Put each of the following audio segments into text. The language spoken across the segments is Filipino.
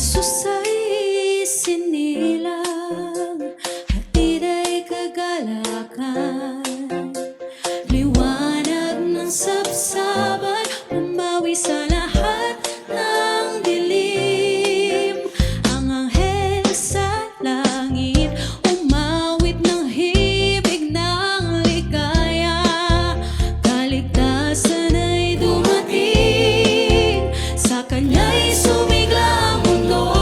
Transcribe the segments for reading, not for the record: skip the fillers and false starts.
Jesus ay sinilang, hatid ay kagalakan. Liwanag ng sabsaban, umawi sa lahat ng dilim. Ang anghel sa langit, umawit ng himig ng ligaya. Kaligtasan ay dumating, sa kanya'y sumigla ang mundo.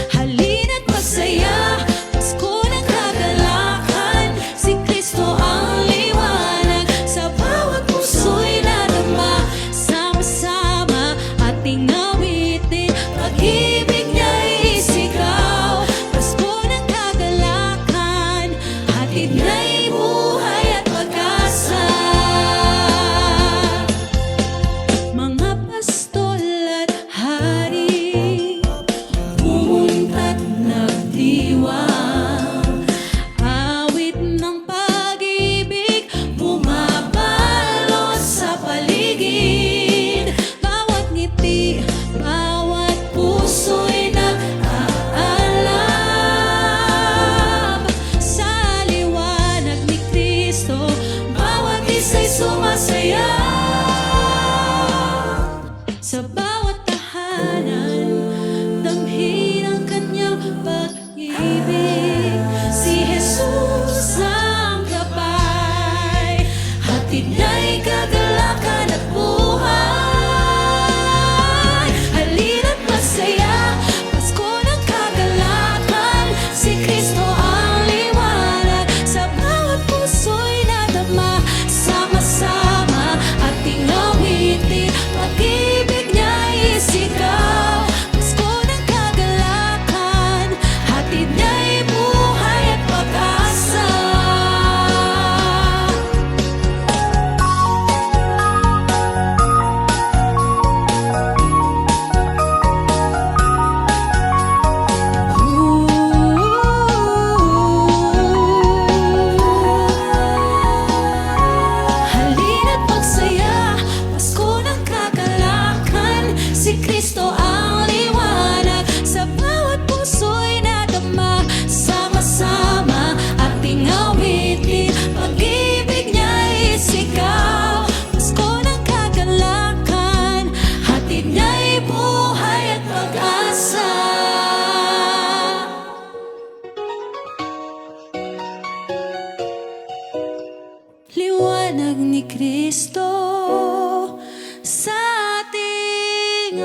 Halina't magsaya, Pasko ng kagalakan. Si Kristo ang liwanag, sa bawat puso'y nadama. Sama-sama ating awitin, pag-ibig niya'y isigaw. Pasko ng kagalakan, hatid niya'y buhay at pag-asa. Mga pastol at hari, pumunta't nagdiwang. Awit ng pag-ibig, bumabalot sa paligid. Bawat ngiti, bawat puso'y nag-aalab sa liwanag ni Kristo. Bawat isa'y sumasaya. Sa bawat tahanan, damhin ang kanyang pag-ibig. Si Jesus ang gabay, hatid niya'y kagalakan at buhay. Halina't masaya, Pasko ng kagalakan. Si Kristo ang liwanag, sa bawat puso'y nadama. Sama-sama ating awitin, pag-ibig niya'y isigaw. Pasko ng kagalakan, hatid niya'y buhay at pag-asa. Halina't magsaya, Pasko ng kagalakan. Si Kristo ang liwanag, sa bawat puso'y nadama. Sama-sama ating awitin, pag-ibig niya'y isigaw. Pasko ng kagalakan, hatid niya'y buhay at pag-asa. Liwanag ni Kristo sa ating